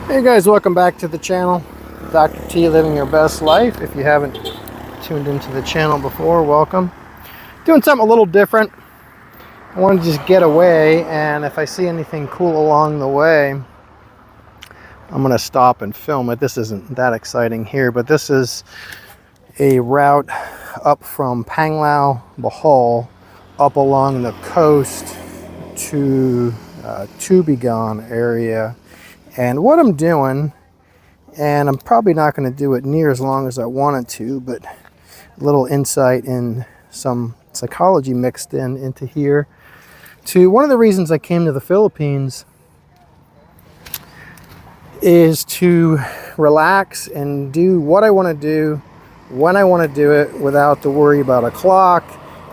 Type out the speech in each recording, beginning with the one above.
Hey guys, welcome back to the channel. Dr. T living your best life. If you haven't tuned into the channel before, welcome. Doing something a little different. I want to just get away, and if I see anything cool along the way, I'm going to stop and film it. This isn't that exciting here, but this is a route up from Panglao, Bohol, up along the coast to Tubigon area. And what I'm doing, and I'm probably not going to do it near as long as I wanted to, but a little insight and some psychology mixed into here. To one of the reasons I came to the Philippines is to relax and do what I want to do when I want to do it without to worry about a clock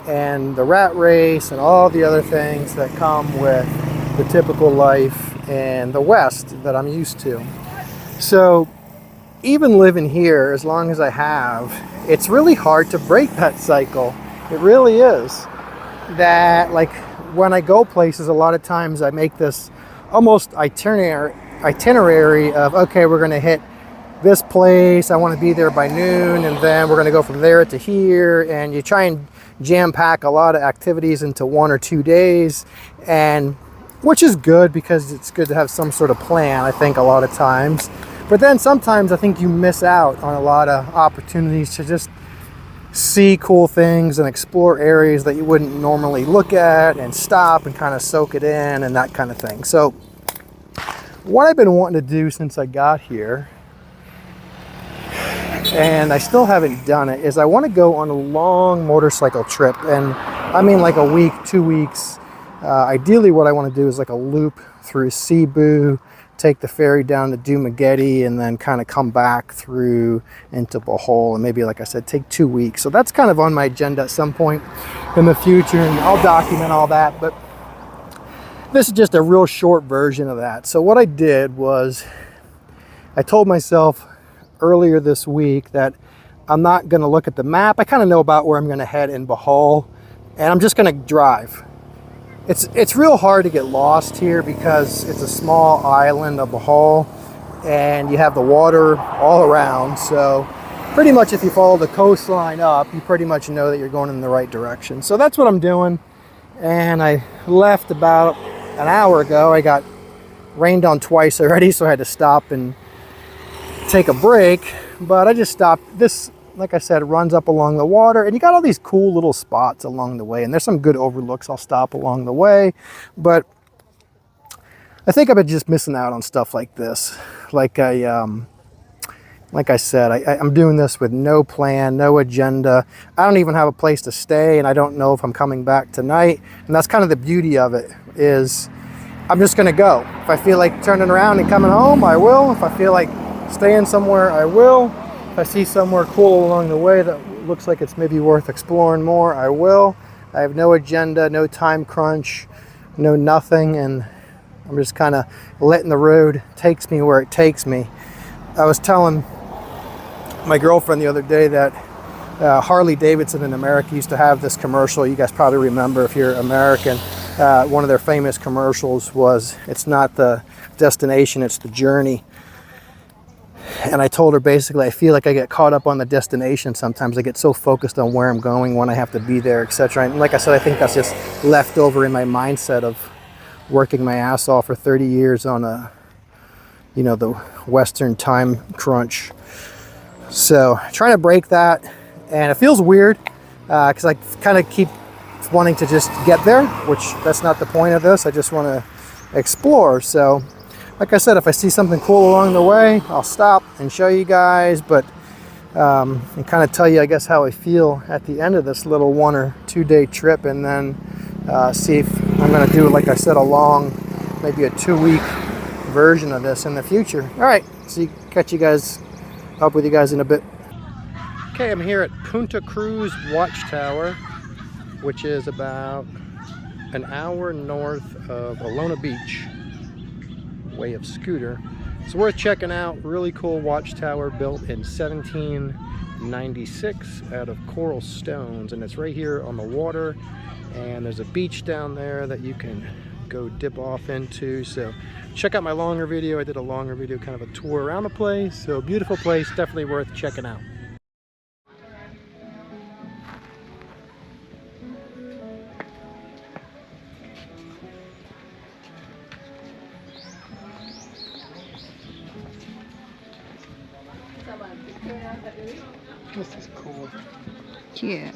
and the rat race and all the other things that come with the typical life in the West that I'm used to. So even living here as long as I have, it's really hard to break that cycle. It really is. That, like, when I go places, a lot of times I make this almost itinerary of, okay, we're going to hit this place, I want to be there by noon, and then we're going to go from there to here, and you try and jam pack a lot of activities into 1 or 2 days, and which is good because it's good to have some sort of plan, I think, a lot of times. But then sometimes I think you miss out on a lot of opportunities to just see cool things and explore areas that you wouldn't normally look at and stop and kind of soak it in and that kind of thing. So what I've been wanting to do since I got here, and I still haven't done it, is I want to go on a long motorcycle trip. And I mean like a week, 2 weeks. Ideally what I want to do is like a loop through Cebu, take the ferry down to Dumaguete, and then kind of come back through into Bohol, and maybe, like I said, take 2 weeks. So that's kind of on my agenda at some point in the future, and I'll document all that, but this is just a real short version of that. So what I did was I told myself earlier this week that I'm not going to look at the map. I kind of know about where I'm going to head in Bohol, and I'm just going to drive. It's real hard to get lost here because it's a small island of Bohol and you have the water all around. So pretty much if you follow the coastline up, you pretty much know that you're going in the right direction. So that's what I'm doing. And I left about an hour ago. I got rained on twice already, so I had to stop and take a break. But I just stopped. This, like I said, it runs up along the water, and you got all these cool little spots along the way, and there's some good overlooks. I'll stop along the way, but I think I've been just missing out on stuff like this. Like I said, I'm doing this with no plan, no agenda. I don't even have a place to stay, and I don't know if I'm coming back tonight. And that's kind of the beauty of it, is I'm just going to go. If I feel like turning around and coming home, I will. If I feel like staying somewhere, I will. If I see somewhere cool along the way that looks like it's maybe worth exploring more, I will. I have no agenda, no time crunch, no nothing, and I'm just kind of letting the road takes me where it takes me. I was telling my girlfriend the other day that Harley Davidson in America used to have this commercial. You guys probably remember if you're American. One of their famous commercials was, "It's not the destination, it's the journey." And I told her, basically, I feel like I get caught up on the destination sometimes. I get so focused on where I'm going, when I have to be there, etc. And like I said, I think that's just left over in my mindset of working my ass off for 30 years on the Western time crunch. So trying to break that, and it feels weird because I kind of keep wanting to just get there, which that's not the point of this. I just want to explore. So like I said, if I see something cool along the way, I'll stop and show you guys, but and kind of tell you, I guess, how I feel at the end of this little 1 or 2 day trip, and then see if I'm going to do, like I said, a long, maybe a 2 week version of this in the future. All right, catch you guys up with you guys in a bit. Okay, I'm here at Cruz Watchtower, which is about an hour north of Alona Beach, way of scooter. It's worth checking out. Really cool watchtower built in 1796 out of coral stones, and it's right here on the water, and there's a beach down there that you can go dip off into. So check out my longer video. I did a longer video, kind of a tour around the place. So beautiful place, definitely worth checking out. This is cool. Yeah.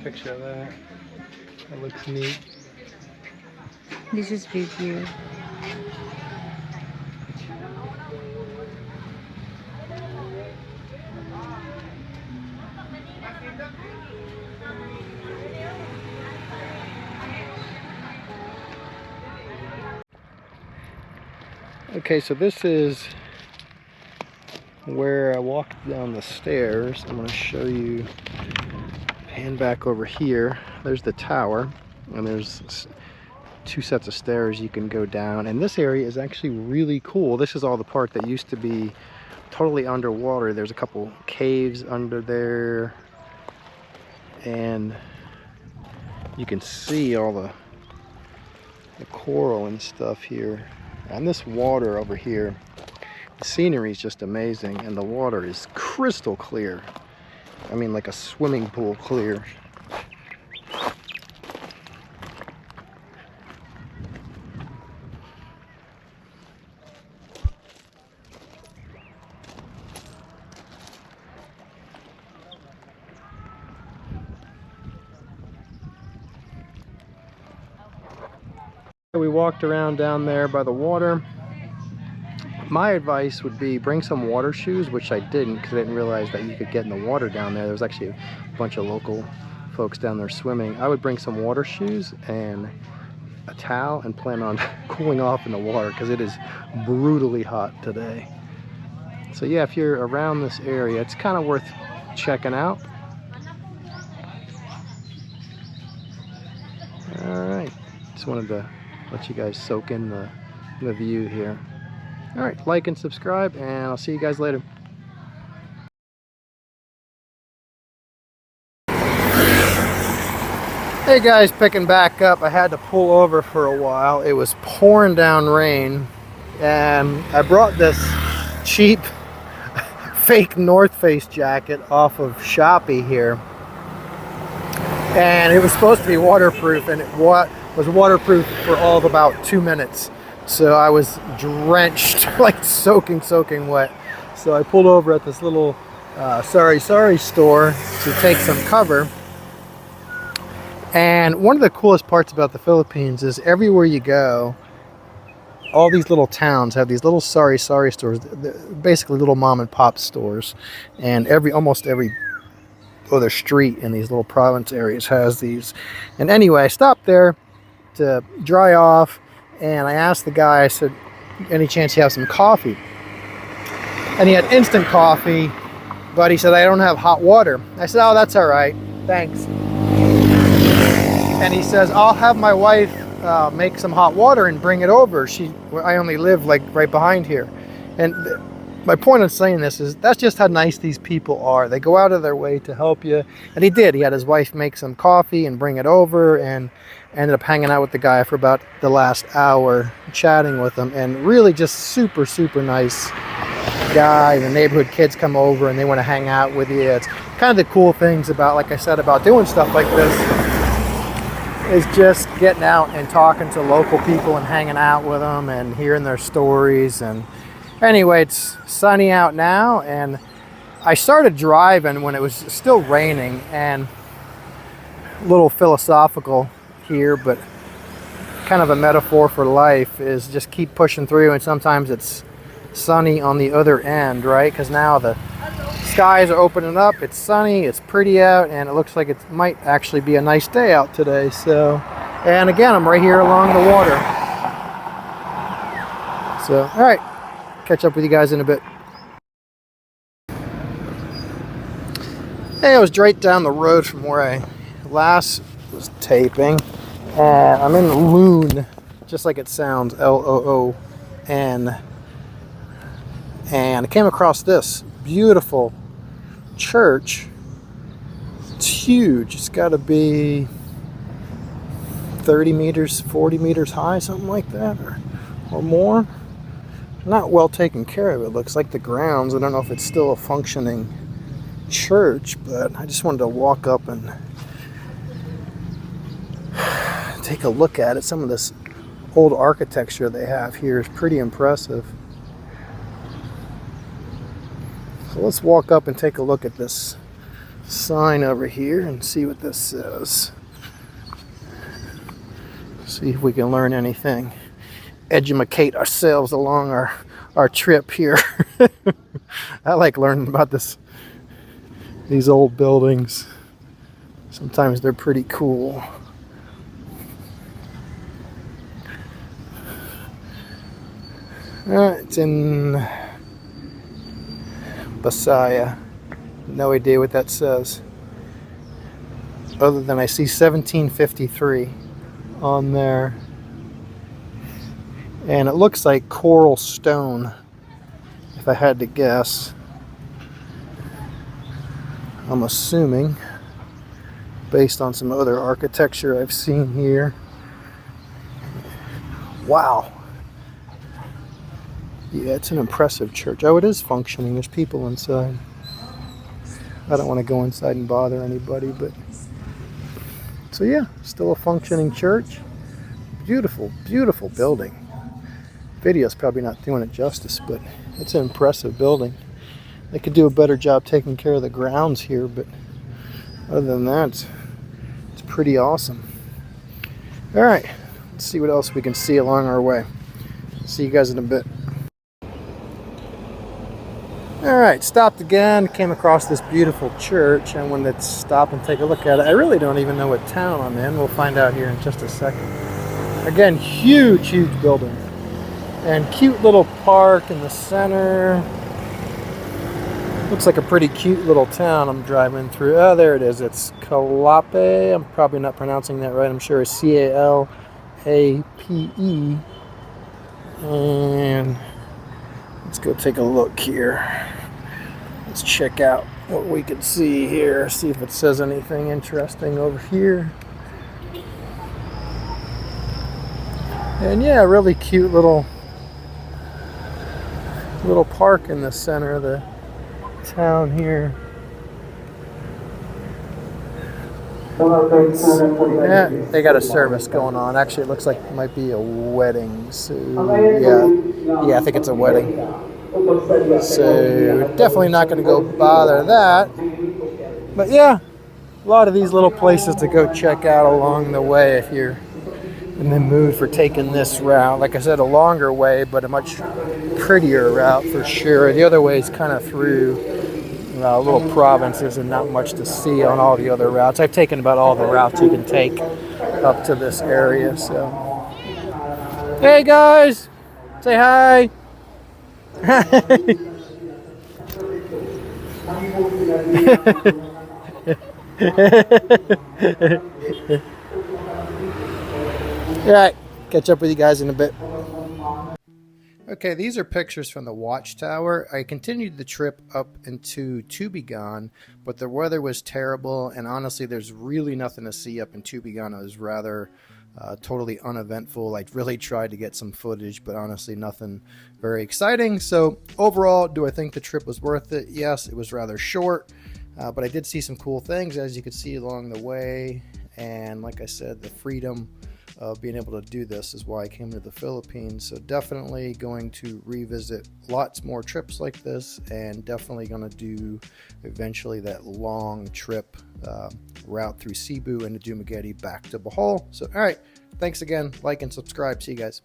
Picture of that. That looks neat. This is big view. Okay, so this is where I walked down the stairs. I'm going to show you, pan back over here. There's the tower, and there's 2 sets of stairs you can go down. And this area is actually really cool. This is all the part that used to be totally underwater. There's a couple caves under there, and you can see all the coral and stuff here. And this water over here, the scenery is just amazing, and the water is crystal clear. I mean, like a swimming pool clear. We walked around down there by the water. My advice would be bring some water shoes, which I didn't because I didn't realize that you could get in the water down there. There was actually a bunch of local folks down there swimming. I would bring some water shoes and a towel and plan on cooling off in the water because it is brutally hot today. So yeah, if you're around this area, it's kind of worth checking out. Alright, just wanted to let you guys soak in the view here. Alright, like and subscribe, and I'll see you guys later. Hey guys, picking back up. I had to pull over for a while. It was pouring down rain, and I brought this cheap fake North Face jacket off of Shopee here. And it was supposed to be waterproof, and it was waterproof for all of about 2 minutes. So I was drenched, like soaking wet. So I pulled over at this little sorry store to take some cover. And one of the coolest parts about the Philippines is everywhere you go, all these little towns have these little sorry stores, basically little mom and pop stores. And almost every other street in these little province areas has these. And anyway, I stopped there to dry off, and I asked the guy, I said, any chance you have some coffee? And he had instant coffee, but he said, I don't have hot water. I said, oh, that's all right, thanks. And he says, I'll have my wife make some hot water and bring it over. I only live like right behind here. And my point of saying this is that's just how nice these people are. They go out of their way to help you. And he did. He had his wife make some coffee and bring it over, and ended up hanging out with the guy for about the last hour, chatting with him. And really just super nice guy. The neighborhood kids come over and they want to hang out with you. It's kind of the cool things about, like I said, about doing stuff like this, is just getting out and talking to local people and hanging out with them and hearing their stories. And anyway, it's sunny out now, and I started driving when it was still raining, and a little philosophical here, but kind of a metaphor for life is just keep pushing through, and sometimes it's sunny on the other end, right? Because now the skies are opening up, it's sunny, it's pretty out, and it looks like it might actually be a nice day out today. So, and again, I'm right here along the water. So, all right, catch up with you guys in a bit. Hey, I was right down the road from where I last was taping, and I'm in Loon, just like it sounds, Loon. And I came across this beautiful church. It's huge. It's got to be 30 meters, 40 meters high, something like that, or more. Not well taken care of, it looks like. The grounds, I don't know if it's still a functioning church, but I just wanted to walk up and take a look at it. Some of this old architecture they have here is pretty impressive. So let's walk up and take a look at this sign over here and see what this says. See if we can learn anything. Educate ourselves along our trip here. I like learning about these old buildings. Sometimes they're pretty cool. It's in Basaya. No idea what that says, other than I see 1753 on there. And it looks like coral stone, if I had to guess. I'm assuming, based on some other architecture I've seen here. Wow. Yeah, it's an impressive church. Oh, it is functioning. There's people inside. I don't want to go inside and bother anybody, but... So yeah, still a functioning church. Beautiful, beautiful building. Video's probably not doing it justice, but it's an impressive building. They could do a better job taking care of the grounds here, but other than that, it's pretty awesome. All right, let's see what else we can see along our way. See you guys in a bit. All right, stopped again, came across this beautiful church. I wanted to stop and take a look at it. I really don't even know what town I'm in. We'll find out here in just a second. Again, huge, huge building. And cute little park in the center. Looks like a pretty cute little town I'm driving through. Oh, there it is. It's Calape. I'm probably not pronouncing that right. I'm sure it's Calape. And let's go take a look here. Let's check out what we can see here. See if it says anything interesting over here. And yeah, really cute little park in the center of the town here. Yeah, they got a service going on. Actually, it looks like it might be a wedding. So yeah, I think it's a wedding. So definitely not going to go bother that. But yeah, a lot of these little places to go check out along the way if you're in the mood for taking this route. Like I said, a longer way, but a much prettier route for sure. The other way is kind of through little provinces and not much to see on all the other routes. I've taken about all the routes you can take up to this area. So, hey guys, say hi. All right, catch up with you guys in a bit. Okay, these are pictures from the Watchtower. I continued the trip up into Tubigan, but the weather was terrible, and honestly, there's really nothing to see up in Tubigan. It was rather totally uneventful. I really tried to get some footage, but honestly, nothing very exciting. So overall, do I think the trip was worth it? Yes, it was rather short, but I did see some cool things, as you could see along the way. And like I said, the freedom of being able to do this is why I came to the Philippines. So definitely going to revisit lots more trips like this, and definitely going to do eventually that long trip route through Cebu and Dumaguete back to Bohol. So all right, thanks again, like and subscribe. See you guys.